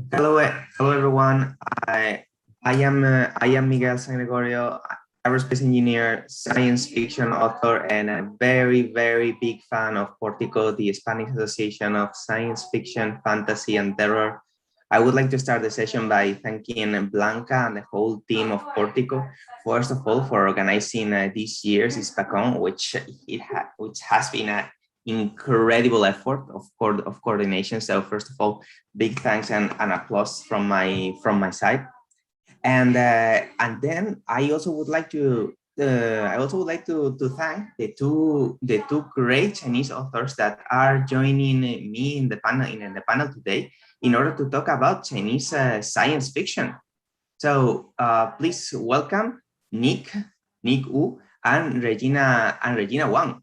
Hello everyone. I am Miguel San Gregorio, aerospace engineer, science fiction author, and a very big fan of Portico, the Spanish Association of Science Fiction, Fantasy, and Terror. I would like to start the session by thanking Blanca and the whole team of Portico, first of all, for organizing this year's ISPACON, which has been an incredible effort of coordination. So first of all, big thanks and applause from my side. And then I also would like to thank the two great Chinese authors that are joining me in the panel today in order to talk about Chinese science fiction. So please welcome Nick Wu and Regina Wang.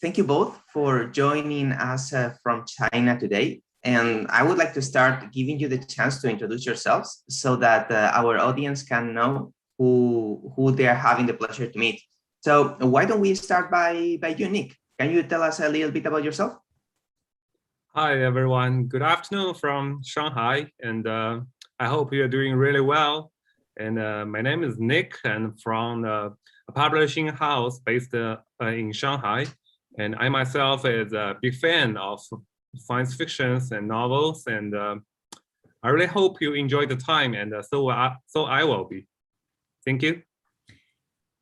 Thank you both for joining us from China today. And I would like to start giving you the chance to introduce yourselves so that our audience can know who they are having the pleasure to meet. So why don't we start by you, Nick? Can you tell us a little bit about yourself? Hi, everyone. Good afternoon from Shanghai. And I hope you're doing really well. And my name is Nick, and from a publishing house based in Shanghai. And I myself is a big fan of science fictions and novels, and I really hope you enjoy the time, and so I will be. Thank you.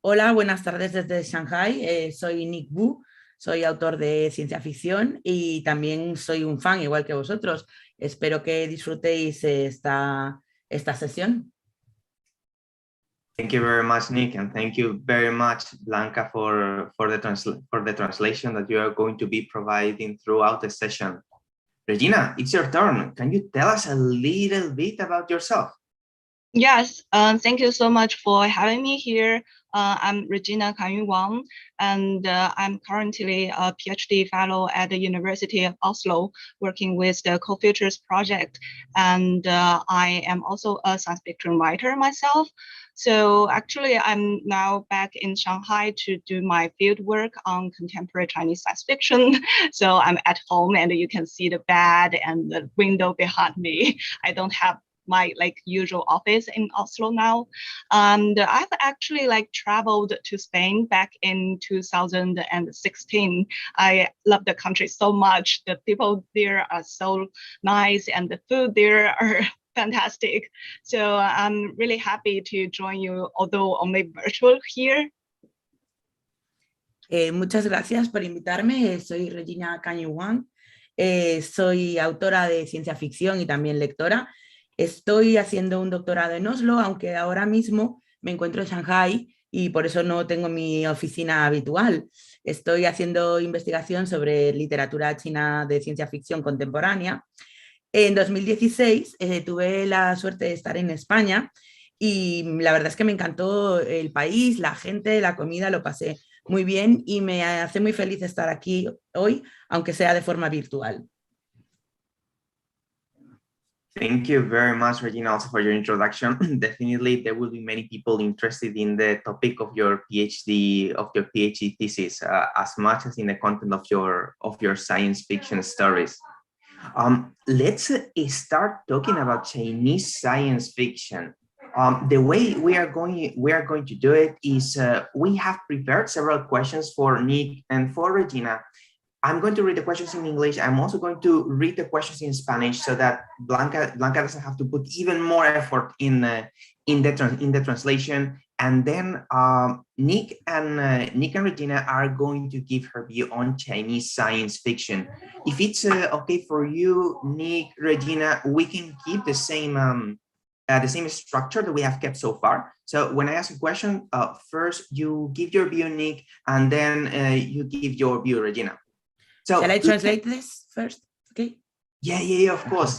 Hola, buenas tardes desde Shanghai. Soy Nick Wu, soy autor de ciencia ficción y también soy un fan igual que vosotros. Espero que disfrutéis esta sesión. Thank you very much, Nick, and thank you very much, Blanca, for the translation that you are going to be providing throughout the session. Regina, it's your turn. Can you tell us a little bit about yourself? Yes, thank you so much for having me here. I'm Regina Wang, and I'm currently a PhD fellow at the University of Oslo, working with the Co-Futures project. And I am also a science fiction writer myself. So actually, I'm now back in Shanghai to do my field work on contemporary Chinese science fiction. So I'm at home, and you can see the bed and the window behind me. I don't have my usual office in Oslo now. And I've actually traveled to Spain back in 2016. I love the country so much. The people there are so nice, and the food there are fantastic. So I'm really happy to join you, although only virtual here. Muchas gracias por invitarme. Soy Regina Wang. Soy autora de ciencia ficción y también lectora. Estoy haciendo un doctorado en Oslo, aunque ahora mismo me encuentro en Shanghai y por eso no tengo mi oficina habitual. Estoy haciendo investigación sobre literatura china de ciencia ficción contemporánea. En 2016 tuve la suerte de estar en España y la verdad es que me encantó el país, la gente, la comida, lo pasé muy bien y me hace muy feliz estar aquí hoy, aunque sea de forma virtual. Thank you very much, Regina, also for your introduction. Definitely, there will be many people interested in the topic of your PhD thesis, as much as in the content of your science fiction stories. Let's start talking about Chinese science fiction. The way we are going to do it is we have prepared several questions for Nick and for Regina. I'm going to read the questions in English. I'm also going to read the questions in Spanish so that Blanca doesn't have to put even more effort in the translation. And then Nick and Regina are going to give her view on Chinese science fiction. If it's okay for you, Nick, Regina, we can keep the same structure that we have kept so far. So when I ask a question, first you give your view, Nick, and then you give your view, Regina. So, Shall I translate this first? Okay. Yeah, of course.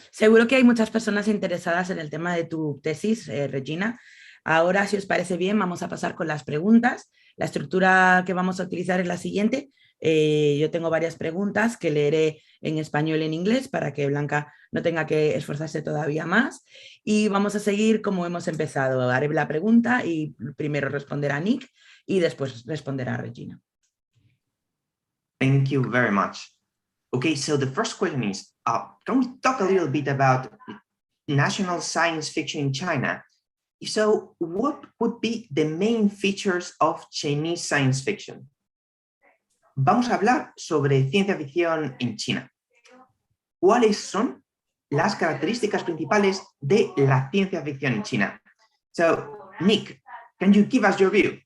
Seguro que hay muchas personas interesadas en el tema de tu tesis, Regina. Ahora, si os parece bien, vamos a pasar con las preguntas. La estructura que vamos a utilizar es la siguiente. Yo tengo varias preguntas que leeré en español y en inglés para que Blanca no tenga que esforzarse todavía más. Y vamos a seguir como hemos empezado. Haré la pregunta y primero responderá Nick y después responderá Regina. Thank you very much. Okay, so the first question is, can we talk a little bit about national science fiction in China? So what would be the main features of Chinese science fiction? Vamos a hablar sobre ciencia ficción en China. ¿Cuáles son las características principales de la ciencia ficción en China? So, Nick, can you give us your view?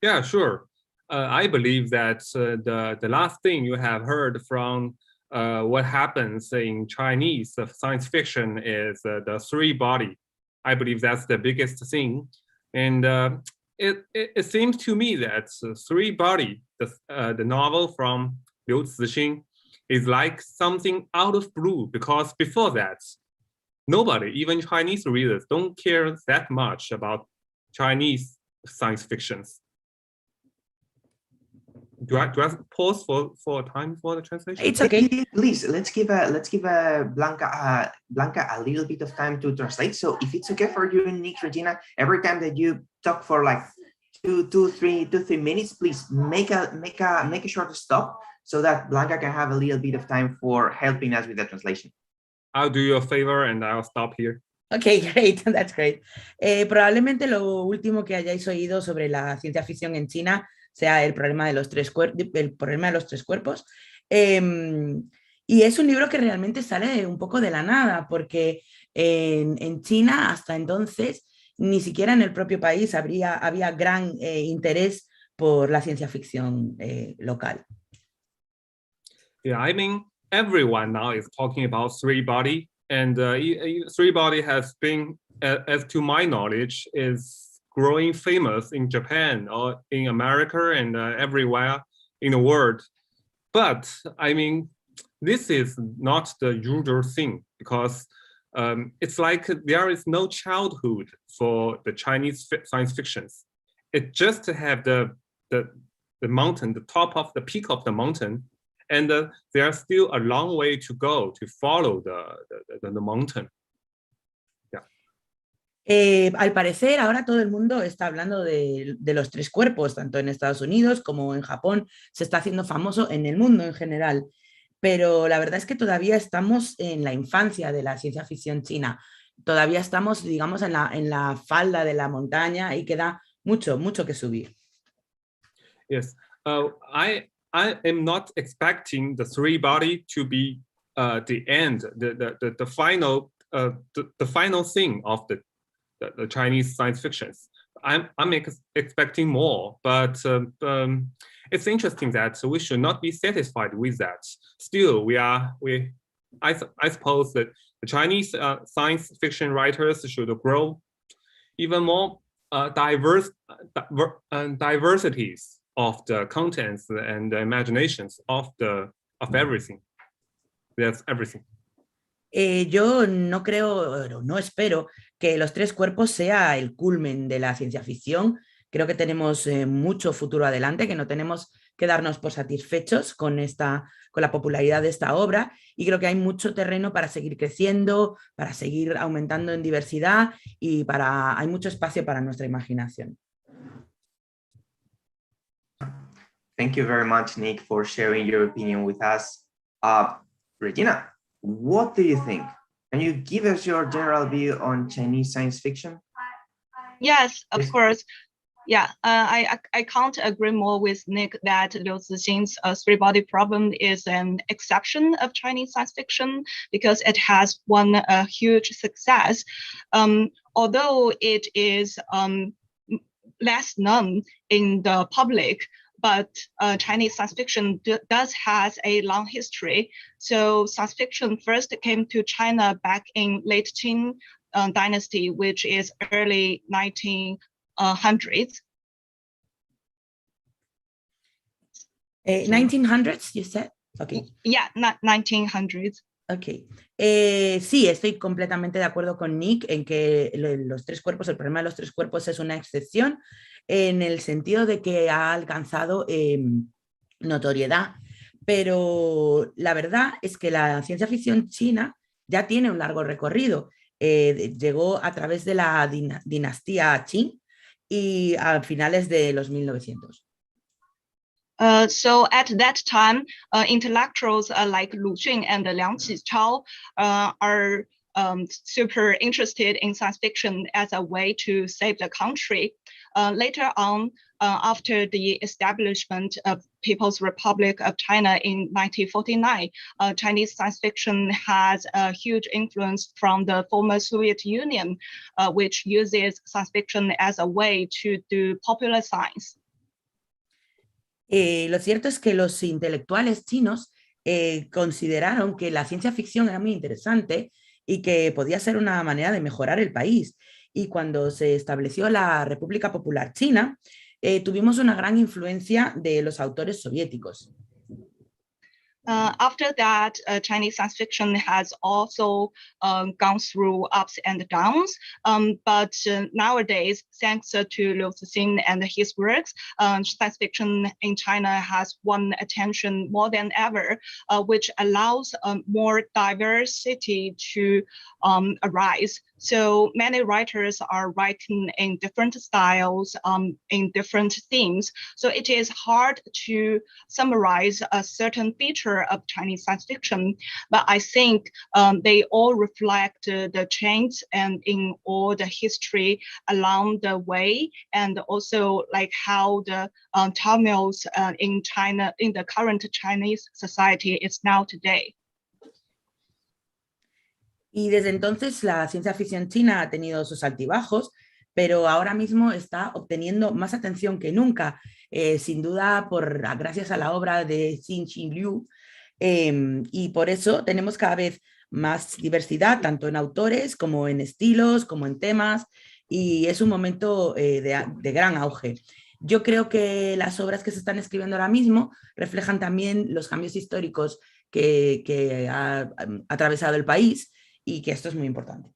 Yeah, sure. I believe that the last thing you have heard from what happens in Chinese science fiction is the three body. I believe that's the biggest thing. And it seems to me that three body, the novel from Liu Cixin, is like something out of blue, because before that, nobody, even Chinese readers, don't care that much about Chinese science fictions. Do I pause for time for the translation? It's okay. Please, let's give Blanca a little bit of time to translate. So if it's okay for you, Nick, Regina, every time that you talk for like two, three minutes, please make a short stop so that Blanca can have a little bit of time for helping us with the translation. I'll do you a favor and I'll stop here. Okay, great, that's great. Probablemente lo último que hayáis oído sobre la ciencia ficción en China sea el problema de los tres cuerpos. Y es un libro que realmente sale un poco de la nada, porque en China hasta entonces ni siquiera en el propio país había gran interés por la ciencia ficción local. Yeah, I mean, everyone now is talking about three body, and three body has been, as to my knowledge, is growing famous in Japan or in America and everywhere in the world. But I mean, this is not the usual thing, because it's like there is no childhood for the Chinese science fictions. It just have the mountain, the top of the peak of the mountain, and there's still a long way to go to follow the mountain. Al parecer, ahora todo el mundo está hablando de los tres cuerpos, tanto en Estados Unidos como en Japón. Se está haciendo famoso en el mundo en general, pero la verdad es que todavía estamos en la infancia de la ciencia ficción china. Todavía estamos, digamos, en la falda de la montaña y queda mucho que subir. Yes, I am not expecting the three body to be the end, the final thing of the Chinese science fictions. I'm expecting more, but it's interesting that we should not be satisfied with that. Still, I suppose that the Chinese science fiction writers should grow even more diversities of the contents and the imaginations of everything. That's everything. Yo no creo, no espero que los tres cuerpos sea el culmen de la ciencia ficción. Creo que tenemos mucho futuro adelante, que no tenemos que darnos por satisfechos con la popularidad de esta obra, y creo que hay mucho terreno para seguir creciendo, para seguir aumentando en diversidad, y hay mucho espacio para nuestra imaginación. Thank you very much, Nick, for sharing your opinion with us. Regina, what do you think? Can you give us your general view on Chinese science fiction? Yes, of course. Yeah, I can't agree more with Nick that Liu Cixin's three-body problem is an exception of Chinese science fiction, because it has won a huge success. Although it is less known in the public, but Chinese science fiction does has a long history. So science fiction first came to China back in late Qing dynasty, which is early 1900s. 1900s, you said? Okay. Yeah, 1900s. Ok. Sí, estoy completamente de acuerdo con Nick en que los tres cuerpos, el problema de los tres cuerpos es una excepción, en el sentido de que ha alcanzado notoriedad, pero la verdad es que la ciencia ficción china ya tiene un largo recorrido. Llegó a través de la dinastía Qing y a finales de los 1900. So at that time, intellectuals like Lu Xun and Liang Qichao are super interested in science fiction as a way to save the country. Later on, after the establishment of People's Republic of China in 1949, Chinese science fiction has a huge influence from the former Soviet Union, which uses science fiction as a way to do popular science. Lo cierto es que los intelectuales chinos consideraron que la ciencia ficción era muy interesante y que podía ser una manera de mejorar el país. Y cuando se estableció la República Popular China, tuvimos una gran influencia de los autores soviéticos. After that, Chinese science fiction has also gone through ups and downs. But nowadays, thanks to Liu Cixin and his works, science fiction in China has won attention more than ever, which allows more diversity to arise. So many writers are writing in different styles, in different themes. So it is hard to summarize a certain feature of Chinese science fiction, but I think they all reflect the change and in all the history along the way, and also like how the turmoils in China, in the current Chinese society is now today. Y desde entonces la ciencia ficción china ha tenido sus altibajos, pero ahora mismo está obteniendo más atención que nunca, sin duda gracias a la obra de Xin Liu, y por eso tenemos cada vez más diversidad, tanto en autores como en estilos, como en temas, y es un momento de gran auge. Yo creo que las obras que se están escribiendo ahora mismo reflejan también los cambios históricos que ha atravesado el país, y que esto es muy importante.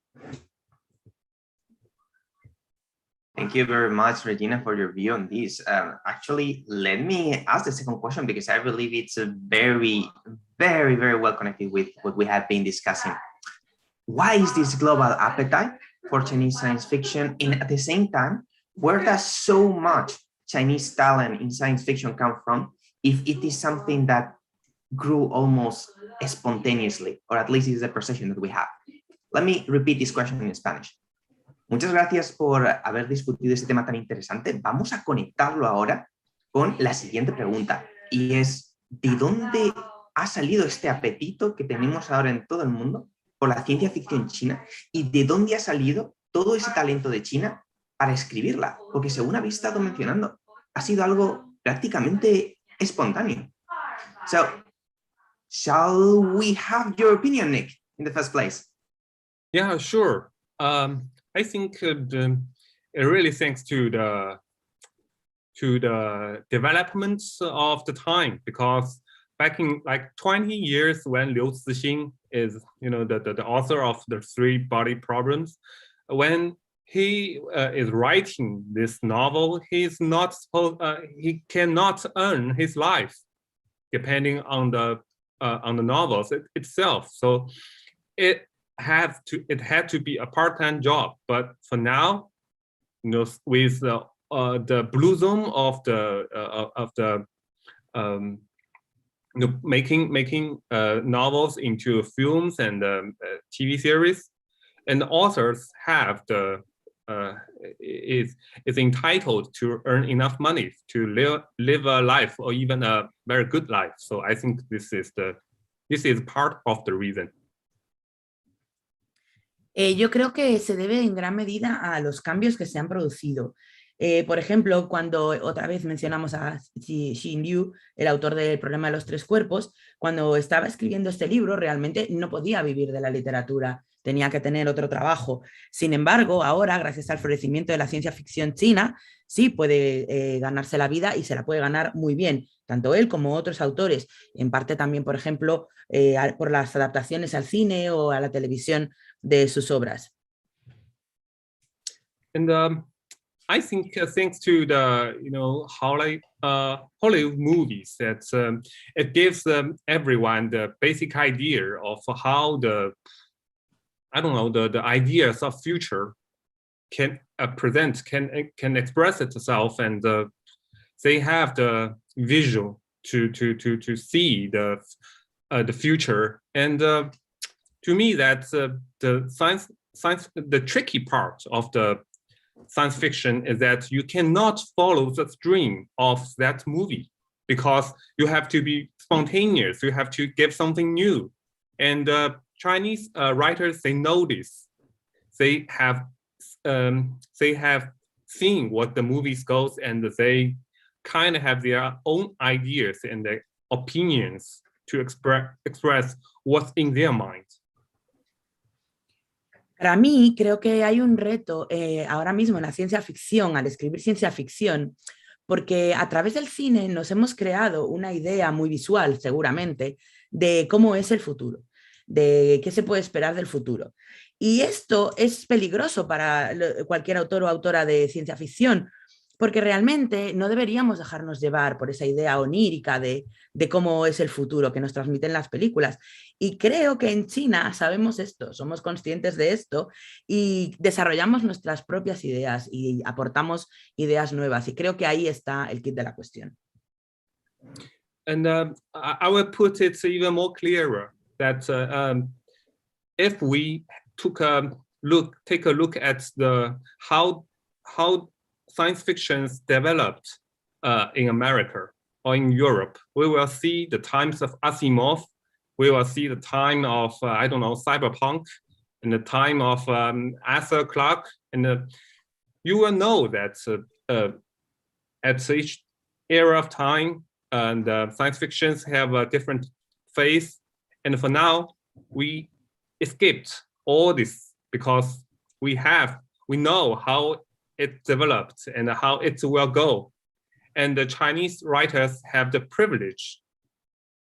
Thank you very much, Regina, for your view on this. Actually, let me ask the second question because I believe it's a very, very, very well connected with what we have been discussing. Why is this global appetite for Chinese science fiction? And at the same time, where does so much Chinese talent in science fiction come from if it is something that grew almost spontaneously, or at least is the perception that we have? Let me repeat this question in Spanish. Muchas gracias por haber discutido este tema tan interesante. Vamos a conectarlo ahora con la siguiente pregunta, y es, ¿de dónde ha salido este apetito que tenemos ahora en todo el mundo por la ciencia ficción china? ¿Y de dónde ha salido todo ese talento de China para escribirla? Porque según habéis estado mencionando, ha sido algo prácticamente espontáneo. So, shall we have your opinion, Nick, in the first place? Yeah, sure. I think it really thanks to the developments of the time, because back in like 20 years when Liu Cixin is, the author of the 3 Body Problems, when he is writing this novel, he cannot earn his life depending on the novels itself. So it had to be a part-time job. But for now, with the bloom of the making novels into films and TV series, and the authors have is entitled to earn enough money to live a life, or even a very good life. So I think this is part of the reason. Yo creo que se debe en gran medida a los cambios que se han producido. Por ejemplo, cuando otra vez mencionamos a Xin Liu, el autor del Problema de los 3 cuerpos, cuando estaba escribiendo este libro realmente no podía vivir de la literatura, tenía que tener otro trabajo. Sin embargo, ahora, gracias al florecimiento de la ciencia ficción china, sí puede ganarse la vida, y se la puede ganar muy bien, tanto él como otros autores, en parte también, por ejemplo, por las adaptaciones al cine o a la televisión de sus obras. And I think thanks to the Hollywood movies, that it gives everyone the basic idea of how the ideas of future can present, can express itself, and they have the visual to see the future. And to me, that's the tricky part of the science fiction is that you cannot follow the stream of that movie because you have to be spontaneous. You have to give something new. And Chinese writers, they know this. They have seen what the movies goes, and they kind of have their own ideas and their opinions to express what's in their mind. Para mí, creo que hay un reto ahora mismo en la ciencia ficción, al escribir ciencia ficción, porque a través del cine nos hemos creado una idea muy visual, seguramente, de cómo es el futuro, de qué se puede esperar del futuro. Y esto es peligroso para cualquier autor o autora de ciencia ficción, porque realmente no deberíamos dejarnos llevar por esa idea onírica de cómo es el futuro que nos transmiten las películas. Y creo que en China sabemos esto, somos conscientes de esto y desarrollamos nuestras propias ideas y aportamos ideas nuevas. Y creo que ahí está el kit de la cuestión. And I will put it even more clearer that if we take a look at how science fictions developed in America or in Europe, we will see the times of Asimov, we will see the time of, I don't know, cyberpunk, and the time of Arthur Clarke, and you will know that at each era of time, and science fictions have a different phase, and for now, we escaped all this because we know how it developed and how it will go. And the Chinese writers have the privilege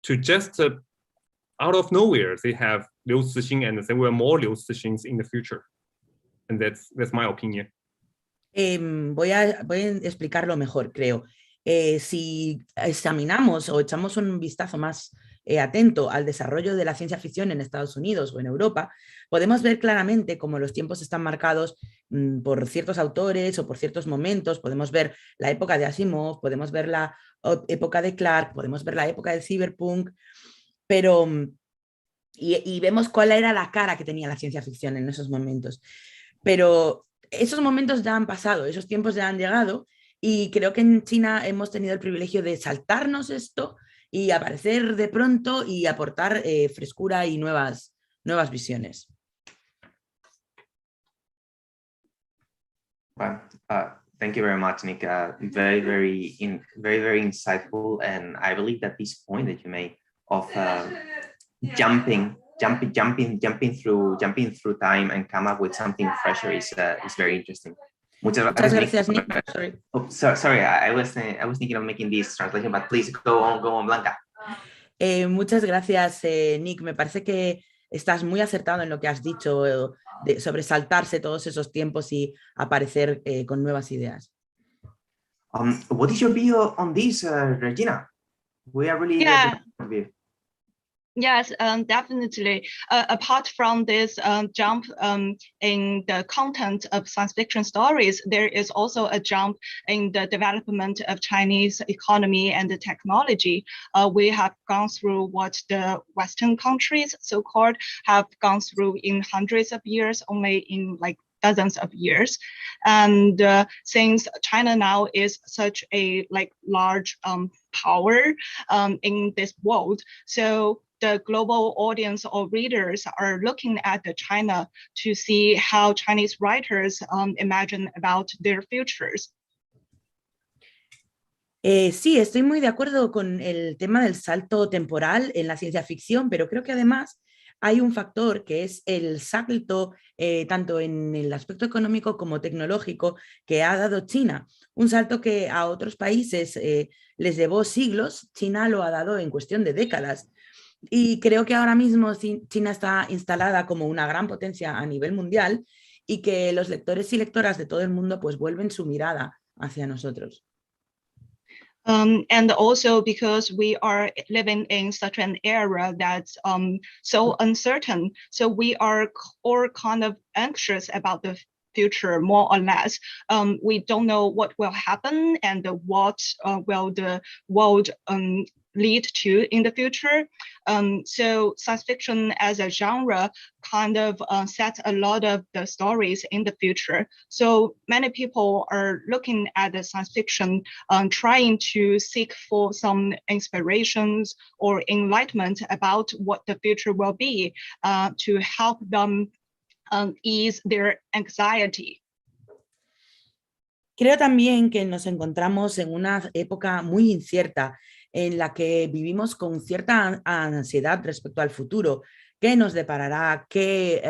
to just out of nowhere, they have Liu Cixin, and there were more Liu Cixins in the future. And that's my opinion. Voy a explicarlo mejor, creo. Si examinamos o echamos un vistazo más atento al desarrollo de la ciencia ficción en Estados Unidos o en Europa, podemos ver claramente cómo los tiempos están marcados por ciertos autores o por ciertos momentos. Podemos ver la época de Asimov, podemos ver la época de Clarke, podemos ver la época del cyberpunk, pero y vemos cuál era la cara que tenía la ciencia ficción en esos momentos. Pero esos momentos ya han pasado, esos tiempos ya han llegado, y creo que en China hemos tenido el privilegio de saltarnos esto y aparecer de pronto y aportar frescura y nuevas visiones. Well, thank you very much, Nick. Very insightful, and I believe that this point that you made of jumping through time and come up with something fresher is very interesting. Muchas gracias, Nick. Sorry. Oh, sorry, I was thinking of making this translation, but please go on, Blanca. Muchas gracias, Nick. Me parece que estás muy acertado en lo que has dicho sobre saltarse todos esos tiempos y aparecer con nuevas ideas. What is your view on this, Regina? We are really Yes, definitely. Apart from this jump in the content of science fiction stories, there is also a jump in the development of Chinese economy and the technology. We have gone through what the Western countries, so-called, have gone through in hundreds of years, only in like dozens of years. And since China now is such a large power in this world, so the global audience or readers are looking at China to see how Chinese writers imagine about their futures. Sí, estoy muy de acuerdo con el tema del salto temporal en la ciencia ficción, pero creo que además hay un factor que es el salto tanto en el aspecto económico como tecnológico que ha dado China. Un salto que a otros países les llevó siglos, China lo ha dado en cuestión de décadas. Y creo que ahora mismo China está instalada como una gran potencia a nivel mundial y que los lectores y lectoras de todo el mundo pues vuelven su mirada hacia nosotros. And also because we are living in such an era that's so uncertain, so we are all kind of anxious about the future, more or less. We don't know what will happen and what will the world lead to in the future. So science fiction as a genre kind of sets a lot of the stories in the future. So many people are looking at the science fiction, trying to seek for some inspirations or enlightenment about what the future will be, to help them ease their anxiety. Creo también que nos encontramos en una época muy incierta, en la que vivimos con cierta ansiedad respecto al futuro. ¿Qué nos deparará? ¿Qué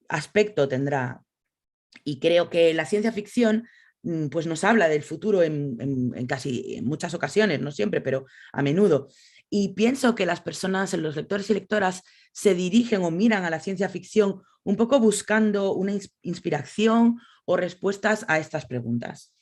aspecto tendrá? Y creo que la ciencia ficción pues nos habla del futuro en muchas ocasiones, no siempre, pero a menudo. Y pienso que las personas, los lectores y lectoras, se dirigen o miran a la ciencia ficción un poco buscando una inspiración o respuestas a estas preguntas.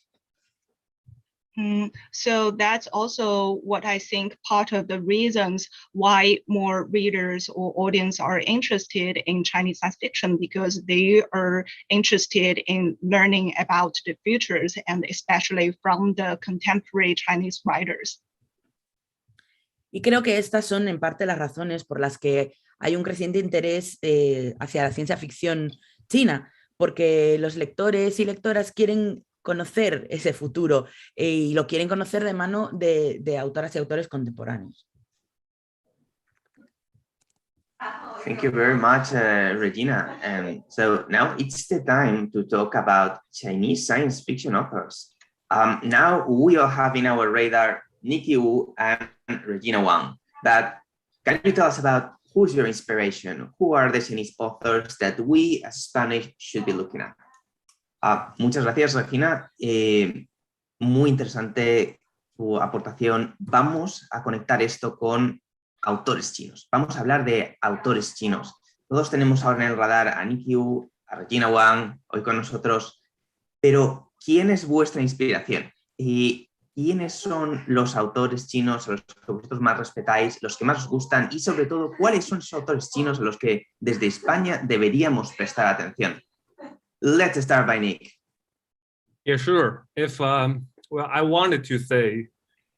So that's also what I think part of the reasons why more readers or audience are interested in Chinese science fiction, because they are interested in learning about the futures, and especially from the contemporary Chinese writers. Y creo que estas son en parte las razones por las que hay un creciente interés hacia la ciencia ficción china, porque los lectores y lectoras quieren conocer ese futuro y lo quieren conocer de mano de autoras y autores contemporáneos. Thank you very much, Regina. And so now it's the time to talk about Chinese science fiction authors. Now we all have in our radar Nikki Wu and Regina Wang. But can you tell us about who's your inspiration? Who are the Chinese authors that we as Spanish should be looking at? Muchas gracias, Regina. Muy interesante tu aportación. Vamos a conectar esto con autores chinos. Vamos a hablar de autores chinos. Todos tenemos ahora en el radar a Nikki Wu, a Regina Wang, hoy con nosotros. Pero, ¿quién es vuestra inspiración? ¿Y quiénes son los autores chinos, los que vosotros más respetáis, los que más os gustan? Y sobre todo, ¿cuáles son esos autores chinos a los que desde España deberíamos prestar atención? Let's start by Nick. Yeah, sure. If well, I wanted to say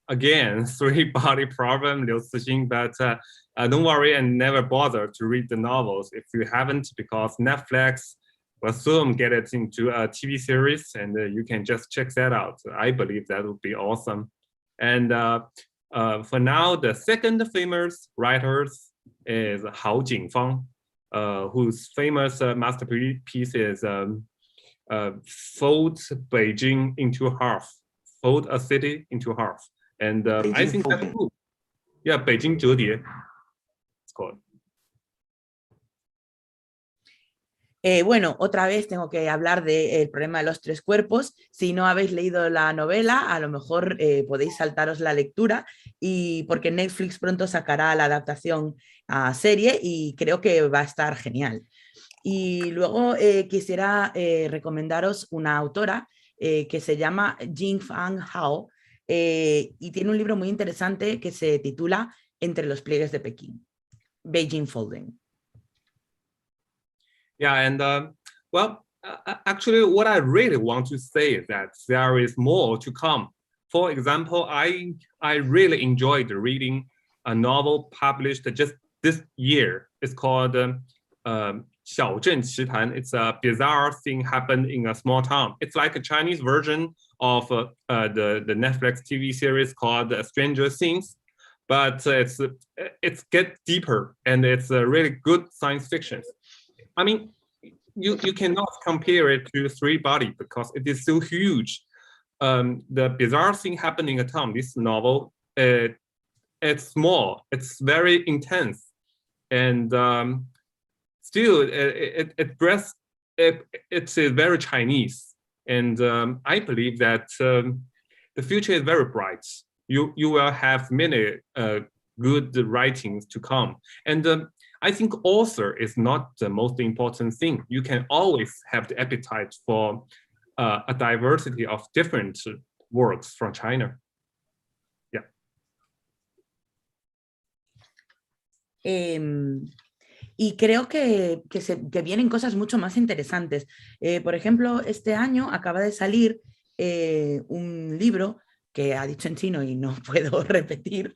again, Three-Body Problem, Liu Cixin, but don't worry and never bother to read the novels if you haven't, because Netflix will soon get it into a TV series, and you can just check that out. I believe that would be awesome. And for now, the second famous writer is Hao Jingfang, whose famous masterpiece is Fold Beijing into half, fold a city into half. And I think that's cool. Yeah, Beijing 折叠, it's called. Bueno, otra vez tengo que hablar del problema de los tres cuerpos. Si no habéis leído la novela, a lo mejor podéis saltaros la lectura, y porque Netflix pronto sacará la adaptación a serie y creo que va a estar genial. Y luego quisiera recomendaros una autora que se llama Jingfang Hao, y tiene un libro muy interesante que se titula Entre los pliegues de Pekín, Beijing Folding. Yeah, and well, actually, what I really want to say is that there is more to come. For example, I really enjoyed reading a novel published just this year. It's called 小镇奇谈. It's a bizarre thing happened in a small town. It's like a Chinese version of the Netflix TV series called Stranger Things, but it's get deeper, and it's a really good science fiction. I mean, you cannot compare it to Three-Body because it is so huge. The bizarre thing happening in a town, this novel, it's small, it's very intense, and still it's very Chinese. And I believe that the future is very bright. You will have many good writings to come. And I think author is not the most important thing. You can always have the appetite for a diversity of different works from China. Yeah. Y creo que vienen cosas mucho más interesantes. Por ejemplo, este año acaba de salir un libro que ha dicho en chino y no puedo repetir,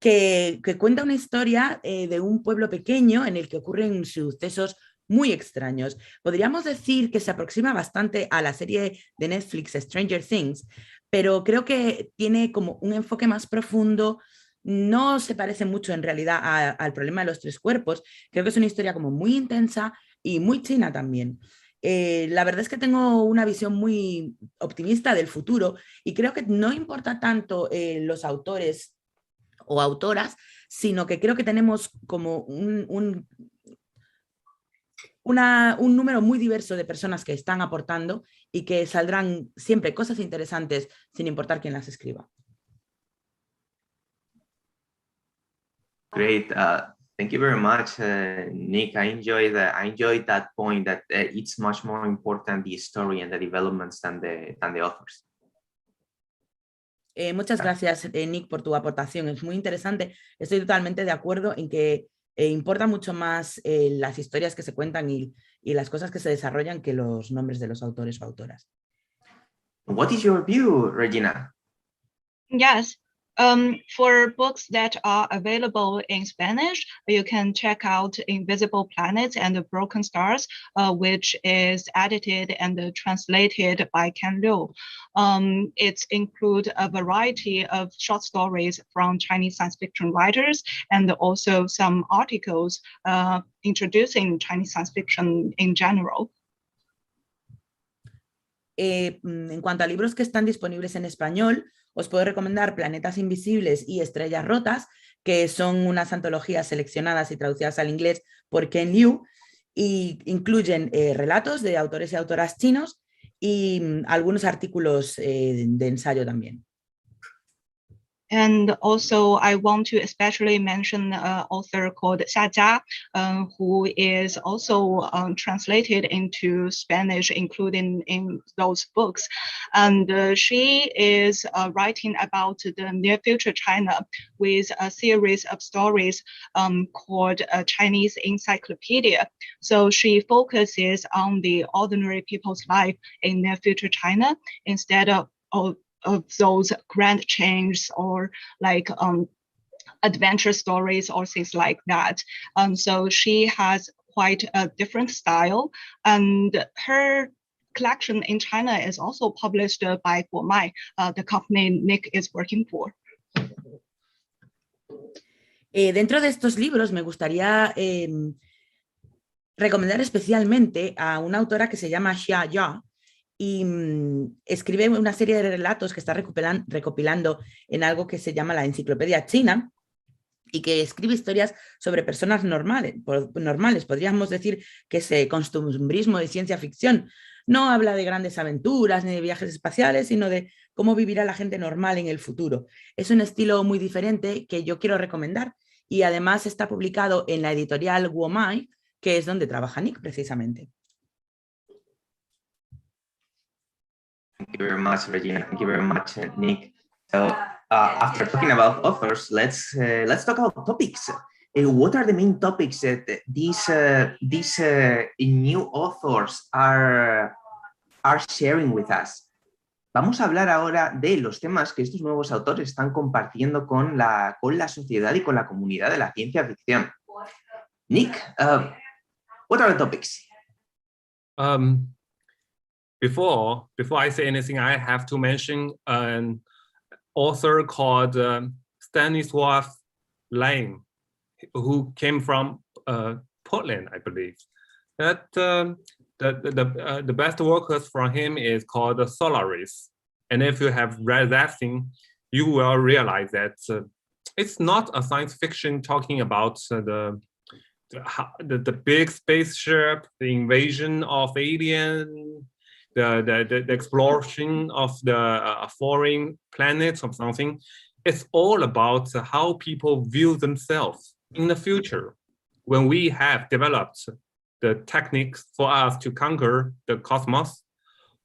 que cuenta una historia de un pueblo pequeño en el que ocurren sucesos muy extraños. Podríamos decir que se aproxima bastante a la serie de Netflix Stranger Things, pero creo que tiene como un enfoque más profundo. No se parece mucho en realidad al problema de los tres cuerpos. Creo que es una historia como muy intensa y muy china también. La verdad es que tengo una visión muy optimista del futuro y creo que no importa tanto los autores o autoras, sino que creo que tenemos como un número muy diverso de personas que están aportando y que saldrán siempre cosas interesantes sin importar quién las escriba. Great. Thank you very much, Nick. I enjoyed that point that it's much more important the story and the developments than the authors. Muchas gracias, Nick, por tu aportación. Es muy interesante. Estoy totalmente de acuerdo en que importa mucho más las historias que se cuentan y las cosas que se desarrollan que los nombres de los autores o autoras. What is your view, Regina? Yes. For books that are available in Spanish, you can check out Invisible Planets and the Broken Stars, which is edited and translated by Ken Liu. It includes a variety of short stories from Chinese science fiction writers and also some articles introducing Chinese science fiction in general. En cuanto a libros que están disponibles en español, os puedo recomendar Planetas Invisibles y Estrellas Rotas, que son unas antologías seleccionadas y traducidas al inglés por Ken Liu, y incluyen relatos de autores y autoras chinos y algunos artículos de ensayo también. And also, I want to especially mention an author called Xia Jia, who is also translated into Spanish, including in those books. And she is writing about the near future China with a series of stories called Chinese Encyclopedia. So she focuses on the ordinary people's life in near future China instead of those grand changes or like adventure stories or things like that. So she has quite a different style, and her collection in China is also published by Guomai, the company Nick is working for. Dentro de estos libros me gustaría recomendar especialmente a una autora que se llama Xia Ya, y escribe una serie de relatos que está recopilando en algo que se llama la Enciclopedia China y que escribe historias sobre personas normales. Podríamos decir que es costumbrismo de ciencia ficción. No habla de grandes aventuras ni de viajes espaciales, sino de cómo vivirá la gente normal en el futuro. Es un estilo muy diferente que yo quiero recomendar y además está publicado en la editorial Guomai, que es donde trabaja Nick precisamente. Thank you very much, Regina. Thank you very much, Nick. So after talking about authors, let's talk about topics. What are the main topics that these new authors are sharing with us? Vamos a hablar ahora de los temas que estos nuevos autores están compartiendo con la sociedad y con la comunidad de la ciencia ficción. Nick, what are the topics? Before I say anything, I have to mention an author called Stanislav Lem, who came from Portland, I believe. That the best works from him is called Solaris, and if you have read that thing, you will realize that it's not a science fiction talking about the big spaceship, the invasion of alien. The exploration of the foreign planets or something. It's all about how people view themselves in the future. When we have developed the techniques for us to conquer the cosmos,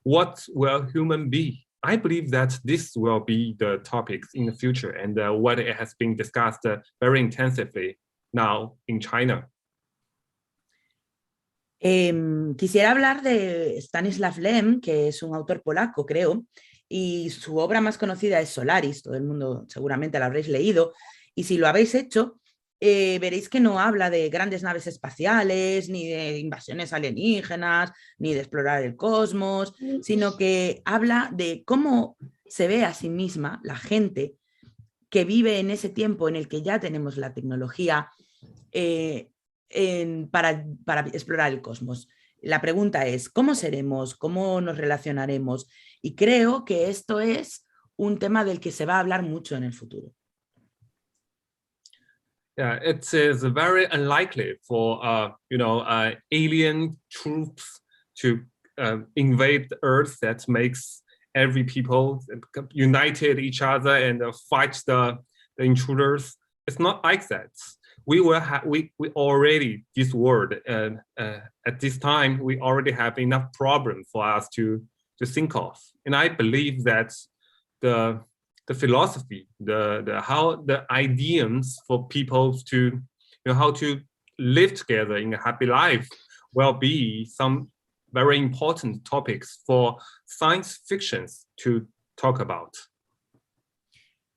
what will human be? I believe that this will be the topics in the future and what it has been discussed very intensively now in China? Quisiera hablar de Stanislaw Lem, que es un autor polaco, creo, y su obra más conocida es Solaris. Todo el mundo seguramente la habréis leído, y si lo habéis hecho, veréis que no habla de grandes naves espaciales, ni de invasiones alienígenas, ni de explorar el cosmos, sino que habla de cómo se ve a sí misma la gente que vive en ese tiempo en el que ya tenemos la tecnología para explorar el cosmos. La pregunta es, ¿cómo seremos? ¿Cómo nos relacionaremos? Y creo que esto es un tema del que se va a hablar mucho en el futuro. Yeah, it is very unlikely for alien troops to invade the Earth. That makes every people united each other and fight the intruders. It's not like that. We already, this world at this time, we already have enough problem for us to think of. And I believe that the philosophy, how the ideas for people to how to live together in a happy life will be some very important topics for science fictions to talk about.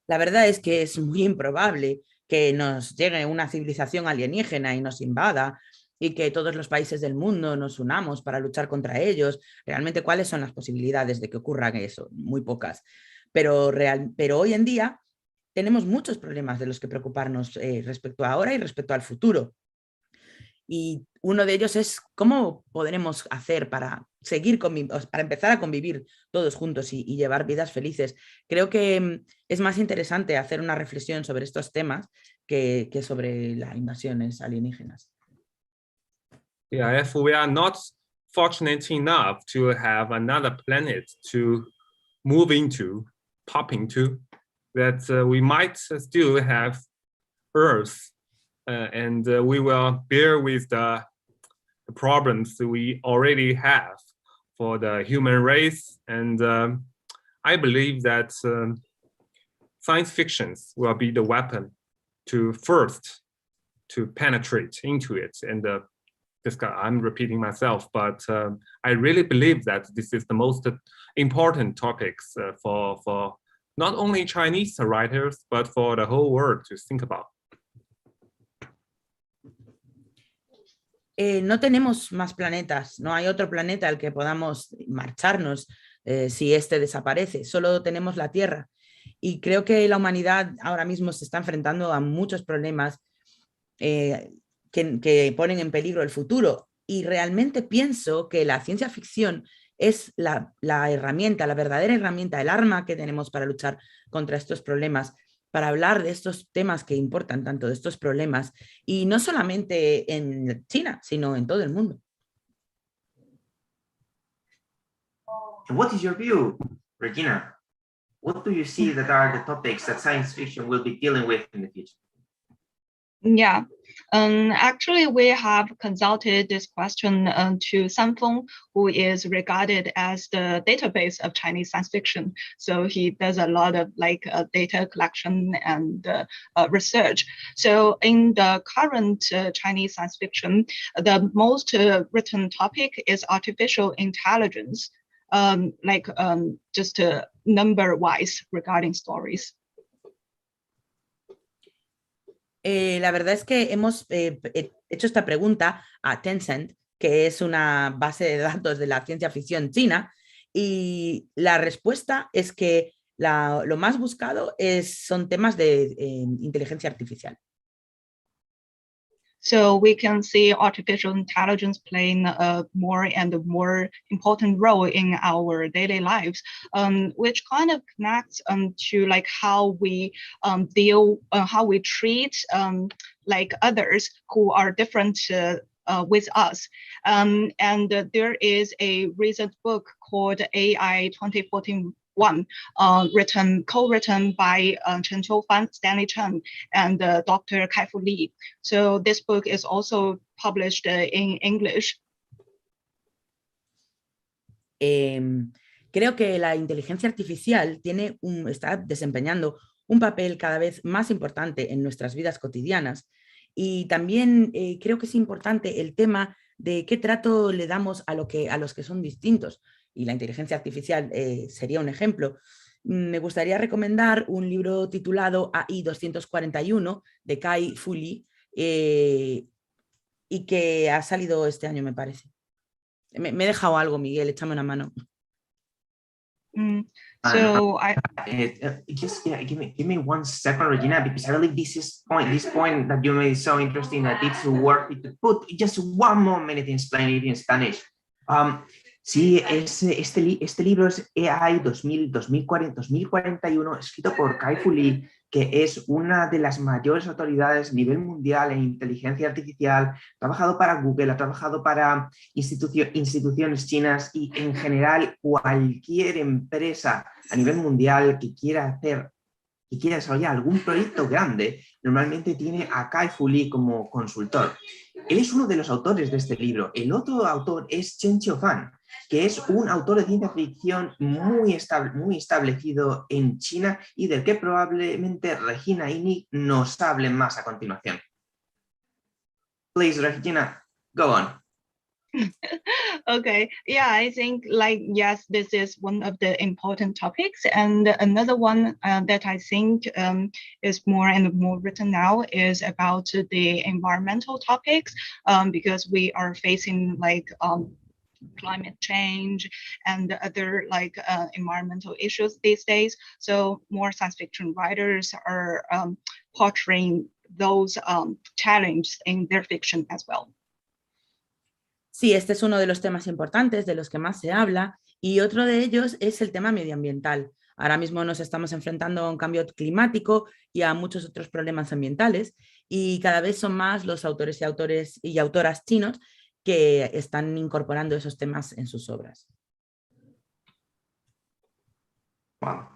La verdad es que es muy improbable que nos llegue una civilización alienígena y nos invada y que todos los países del mundo nos unamos para luchar contra ellos. Realmente, ¿cuáles son las posibilidades de que ocurra eso? Muy pocas. Pero hoy en día tenemos muchos problemas de los que preocuparnos respecto a ahora y respecto al futuro. Y uno de ellos es cómo podremos hacer para para empezar a convivir todos juntos y llevar vidas felices. Creo que es más interesante hacer una reflexión sobre estos temas que sobre las invasiones alienígenas. Yeah, if we are not fortunate enough to have another planet to move into, pop into, that we might still have Earth. And we will bear with the problems we already have for the human race. And I believe that science fictions will be the weapon to penetrate into it. And I'm repeating myself, but I really believe that this is the most important topics for not only Chinese writers, but for the whole world to think about. No tenemos más planetas, no hay otro planeta al que podamos marcharnos si este desaparece, solo tenemos la Tierra. Y creo que la humanidad ahora mismo se está enfrentando a muchos problemas que ponen en peligro el futuro. Y realmente pienso que la ciencia ficción es la herramienta, la verdadera herramienta, el arma que tenemos para luchar contra estos problemas, para hablar de estos temas que importan tanto, de estos problemas, y no solamente en China, sino en todo el mundo. What is your view, Regina? What do you see that are the topics that science fiction will be dealing with in the future? Yeah, actually, we have consulted this question to Sanfeng, who is regarded as the database of Chinese science fiction. So he does a lot of data collection and research. So in the current Chinese science fiction, the most written topic is artificial intelligence, just number-wise regarding stories. La verdad es que hemos hecho esta pregunta a Tencent, que es una base de datos de la ciencia ficción china, y la respuesta es que lo más buscado son temas de inteligencia artificial. So we can see artificial intelligence playing a more and more important role in our daily lives, which kind of connects to how we how we treat others who are different with us. And there is a recent book called AI 2014. Co-written by Chen Qiufan, Stanley Chen, and Dr. Kai-Fu Li. So this book is also published in English. Creo que la inteligencia artificial está desempeñando un papel cada vez más importante en nuestras vidas cotidianas, Y también creo que es importante el tema de qué trato le damos a los que son distintos. Y la inteligencia artificial sería un ejemplo. Me gustaría recomendar un libro titulado AI 241 de Kai-Fu Lee, y que ha salido este año, me parece. Me he dejado algo, Miguel, échame una mano. So I Just give me 1 second, Regina, because I believe this point that you made is so interesting that it's worth it to put just 1 more minute in explaining it in Spanish. Sí, este libro es AI 2041, escrito por Kai-Fu Lee, que es una de las mayores autoridades a nivel mundial en inteligencia artificial. Ha trabajado para Google, ha trabajado para instituciones chinas y en general cualquier empresa a nivel mundial que quiera desarrollar algún proyecto grande, normalmente tiene a Kai-Fu Lee como consultor. Él es uno de los autores de este libro. El otro autor es Chen Qiufan, que es un autor de ciencia ficción muy establecido en China y del que probablemente Regina y Nick nos hablen más a continuación. Please, Regina, go on. Okay, yeah, I think yes, this is one of the important topics, and another one that I think is more and more written now is about the environmental topics, because we are facing climate change and other environmental issues these days. So more science fiction writers are portraying those challenges in their fiction as well. Sí, este es uno de los temas importantes, de los que más se habla, y otro de ellos es el tema medioambiental. Ahora mismo nos estamos enfrentando a un cambio climático y a muchos otros problemas ambientales, y cada vez son más los autores y autoras chinos que están incorporando esos temas en sus obras. Wow,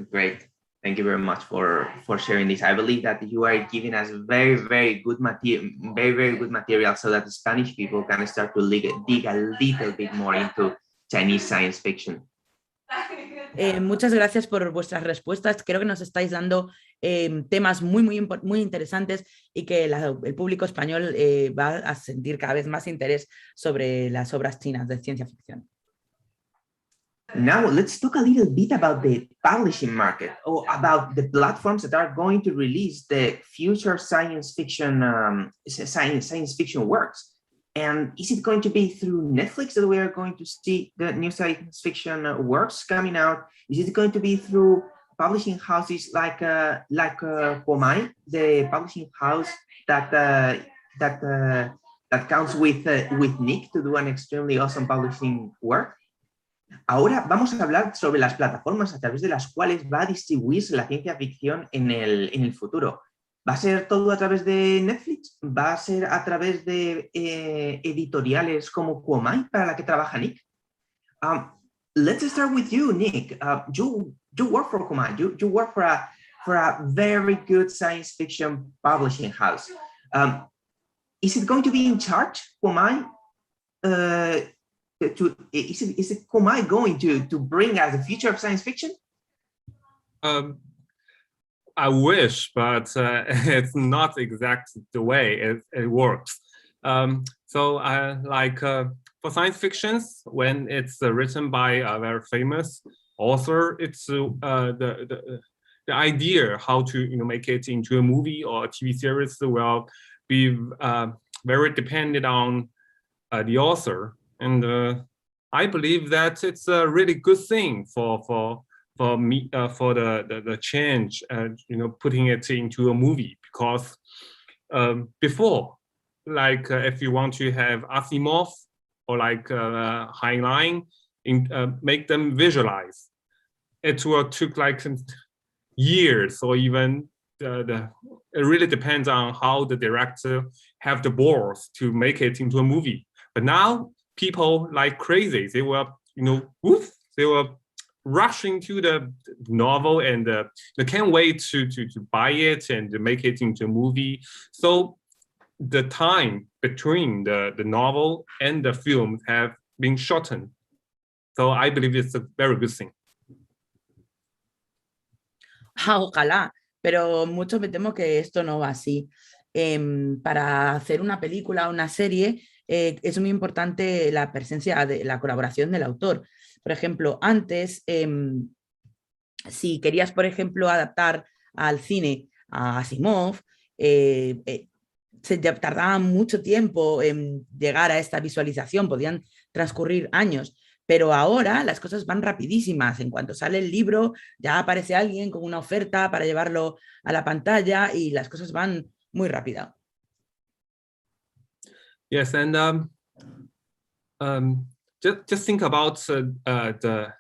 great. Thank you very much for sharing this. I believe that you are giving us very good material so that the Spanish people can start to dig a little bit more into Chinese science fiction. Muchas gracias por vuestras respuestas. Creo que nos estáis dando temas muy interesantes y que el público español va a sentir cada vez más interés sobre las obras chinas de ciencia ficción. Now let's talk a little bit about the publishing market, or about the platforms that are going to release the future science fiction works. And is it going to be through Netflix that we are going to see the new science fiction works coming out? Is it going to be through publishing houses like Huomai, the publishing house that counts with Nick to do an extremely awesome publishing work? Ahora vamos a hablar sobre las plataformas a través de las cuales va a distribuirse la ciencia ficción en el futuro. ¿Va a ser todo a través de Netflix? ¿Va a ser a través de editoriales como Huomai, para la que trabaja Nick? Let's start with you, Nick. You work for Huomai. You work for a very good science fiction publishing house. Is it going to be in charge, Huomai? Is it Huomai going to bring us the future of science fiction? I wish, but it's not exactly the way it works. For science fictions, when it's written by a very famous author, it's the idea how to make it into a movie or a TV series will be very dependent on the author. And I believe that it's a really good thing for me, for the change, putting it into a movie, because before, if you want to have Asimov or Heinlein, make them visualize, it will took years, or even it really depends on how the director have the balls to make it into a movie. But now people like crazy, they were they were rushing to the novel, and they can't wait to buy it and to make it into a movie. So the time between the novel and the film have been shortened. So I believe it's a very good thing. Ojalá, pero mucho me temo que esto no va así. para hacer una película o una serie es muy importante la presencia de la colaboración del autor. Por ejemplo, antes, si querías, por ejemplo, adaptar al cine a Asimov, se tardaba mucho tiempo en llegar a esta visualización, podían transcurrir años, pero ahora las cosas van rapidísimas. En cuanto sale el libro, ya aparece alguien con una oferta para llevarlo a la pantalla y las cosas van muy rápido. Yes, and just think about the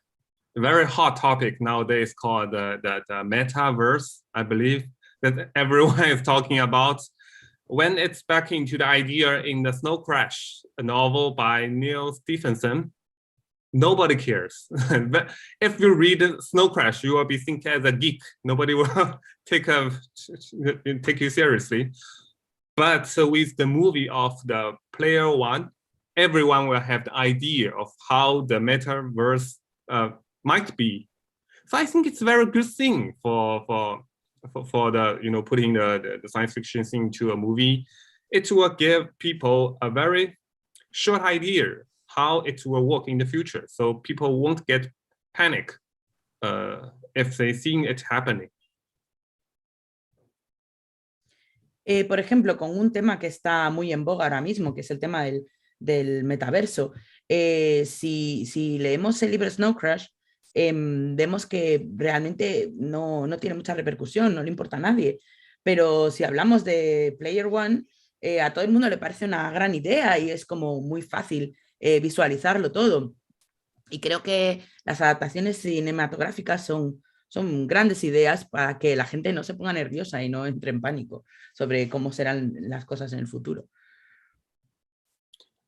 very hot topic nowadays called the metaverse, I believe, that everyone is talking about. When it's back into the idea in the Snow Crash, a novel by Neil Stephenson, nobody cares. But if you read Snow Crash, you will be thinking as a geek. Nobody will take you seriously. But with the movie of the Player One, everyone will have the idea of how the metaverse might be. So I think it's a very good thing for the putting the science fiction thing into a movie. It will give people a very short idea how it will work in the future, so people won't get panic if they see it happening. Por ejemplo, con un tema que está muy en boga ahora mismo, que es el tema del metaverso, si leemos el libro Snow Crash, vemos que realmente no tiene mucha repercusión, no le importa a nadie. Pero si hablamos de Player One, a todo el mundo le parece una gran idea y es como muy fácil visualizarlo todo. Y creo que las adaptaciones cinematográficas son grandes ideas para que la gente no se ponga nerviosa y no entre en pánico sobre cómo serán las cosas en el futuro.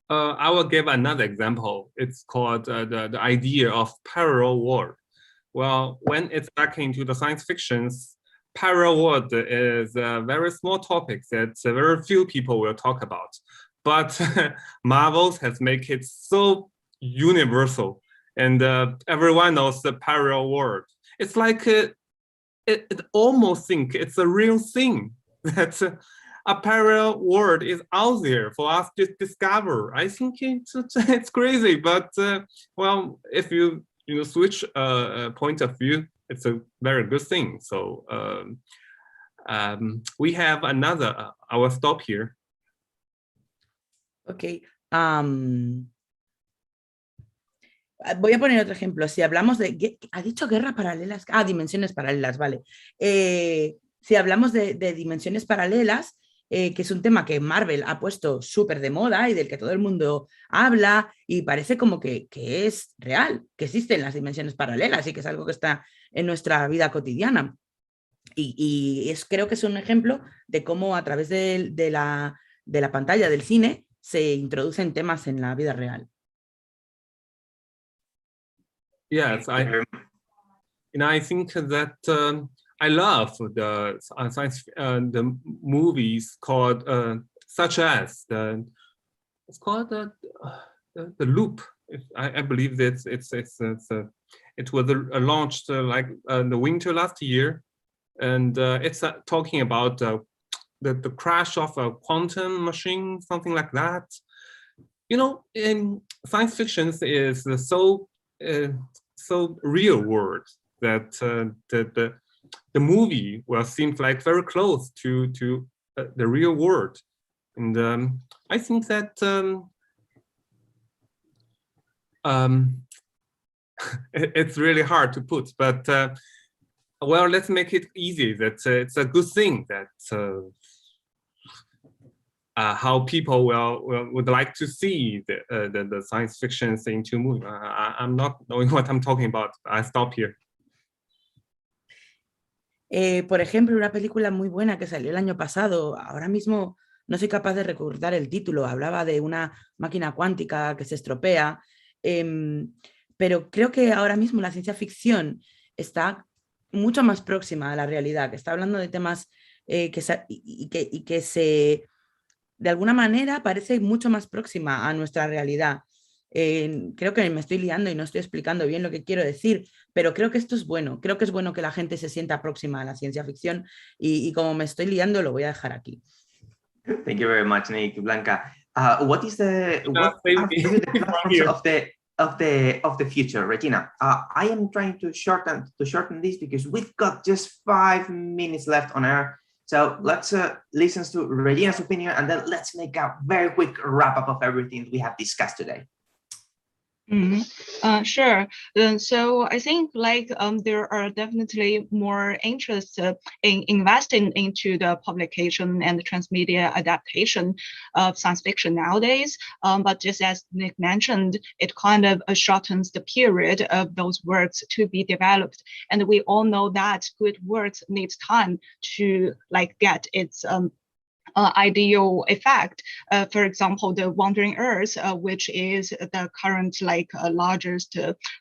I will give another example. It's called the idea of parallel world. Well, when it's back into the science fictions, parallel world is a very small topic that very few people will talk about. But Marvel has made it so universal, and everyone knows the parallel world. It's like it almost think it's a real thing that a parallel world is out there for us to discover. I think it's crazy, but well, if you switch a point of view, it's a very good thing. So we have another. I will stop here. Ok. Voy a poner otro ejemplo. Si hablamos de... ¿Ha dicho guerras paralelas? Ah, dimensiones paralelas, vale. Si hablamos de dimensiones paralelas, que es un tema que Marvel ha puesto súper de moda y del que todo el mundo habla y parece como que es real, que existen las dimensiones paralelas y que es algo que está en nuestra vida cotidiana. Y creo que es un ejemplo de cómo a través de la pantalla del cine se introducen temas en la vida real. Yes, I think that I love the science the movies called such as it's called the Loop. I believe that it was launched like the winter last year, and it's talking about the crash of a quantum machine, something like that. In science fiction is so real world that the movie seems like very close to the real world, and I think that it's really hard to put, but well, let's make it easy. That it's a good thing that how people would like to see the science fiction thing to move. I'm not knowing what I'm talking about. I stop here. Por ejemplo, una película muy buena que salió el año pasado, ahora mismo no soy capaz de recordar el título, hablaba de una máquina cuántica que se estropea, pero creo que ahora mismo la ciencia ficción está mucho más próxima a la realidad, que está hablando de temas que se de alguna manera parece mucho más próxima a nuestra realidad. Creo que me estoy liando y no estoy explicando bien lo que quiero decir, pero creo que esto es bueno. Creo que es bueno que la gente se sienta próxima a la ciencia ficción y como me estoy liando lo voy a dejar aquí. Thank you very much, Nick. Blanca. What are same for you the platforms of the future, Regina? I am trying to shorten this because we've got just 5 minutes left on air. So let's listen to Regina's opinion, and then let's make a very quick wrap up of everything we have discussed today. Sure. So I think there are definitely more interest in investing into the publication and the transmedia adaptation of science fiction nowadays. But just as Nick mentioned, it kind of shortens the period of those works to be developed. And we all know that good works needs time to get its ideal effect. For example, the Wandering Earth, which is the current largest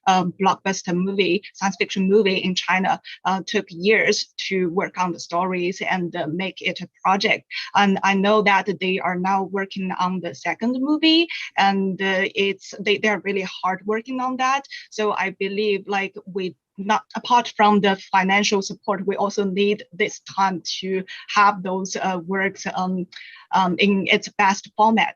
blockbuster movie, science fiction movie in China, took years to work on the stories and make it a project. And I know that they are now working on the second movie, and they are really hard working on that. So I believe not apart from the financial support, we also need this time to have those works in its best format.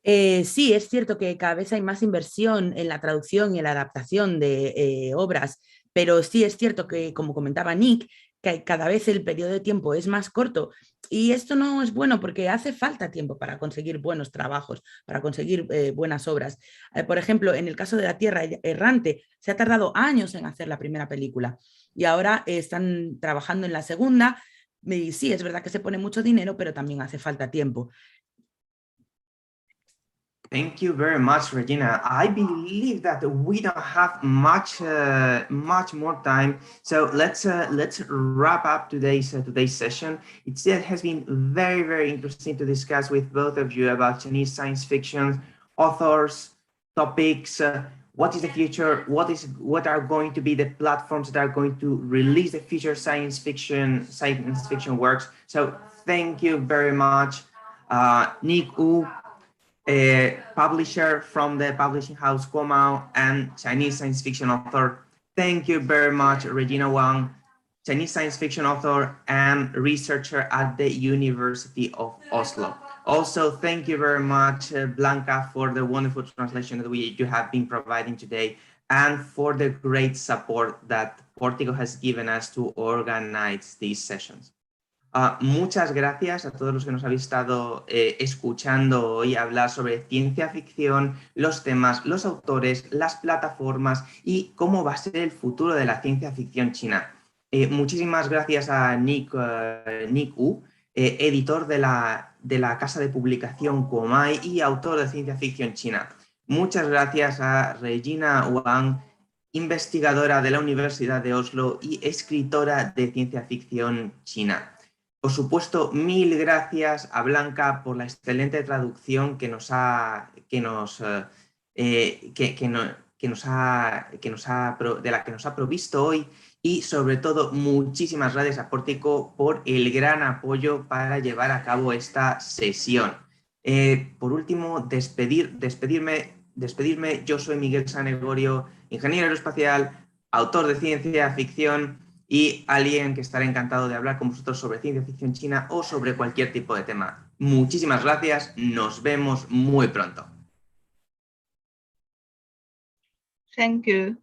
Sí, es cierto que cada vez hay más inversión en la traducción y en la adaptación de obras, pero sí es cierto que, como comentaba Nick, que cada vez el periodo de tiempo es más corto y esto no es bueno porque hace falta tiempo para conseguir buenos trabajos, para conseguir buenas obras. Por ejemplo, en el caso de La Tierra Errante, se ha tardado años en hacer la primera película y ahora están trabajando en la segunda. Y sí, es verdad que se pone mucho dinero, pero también hace falta tiempo. Thank you very much, Regina. I believe that we don't have much more time, so let's wrap up today's session. It has been very, very interesting to discuss with both of you about Chinese science fiction authors, topics, what is the future, what are going to be the platforms that are going to release the future science fiction works. So thank you very much, Nick Wu, publisher from the publishing house Guomao and Chinese science fiction author. Thank you very much, Regina Wang, Chinese science fiction author and researcher at the University of Oslo. Also, thank you very much, Blanca, for the wonderful translation that you have been providing today and for the great support that Portico has given us to organize these sessions. Muchas gracias a todos los que nos habéis estado escuchando hoy hablar sobre ciencia ficción, los temas, los autores, las plataformas y cómo va a ser el futuro de la ciencia ficción china. Muchísimas gracias a Nick Wu, editor de la casa de publicación Guomai y autor de ciencia ficción china. Muchas gracias a Regina Wang, investigadora de la Universidad de Oslo y escritora de ciencia ficción china. Por supuesto, mil gracias a Blanca por la excelente traducción de la que nos ha provisto hoy, y sobre todo muchísimas gracias a Portico por el gran apoyo para llevar a cabo esta sesión. Por último, despedirme. Yo soy Miguel Sanegorio, ingeniero aeroespacial, autor de ciencia ficción y alguien que estará encantado de hablar con vosotros sobre ciencia ficción china o sobre cualquier tipo de tema. Muchísimas gracias, nos vemos muy pronto. Thank you.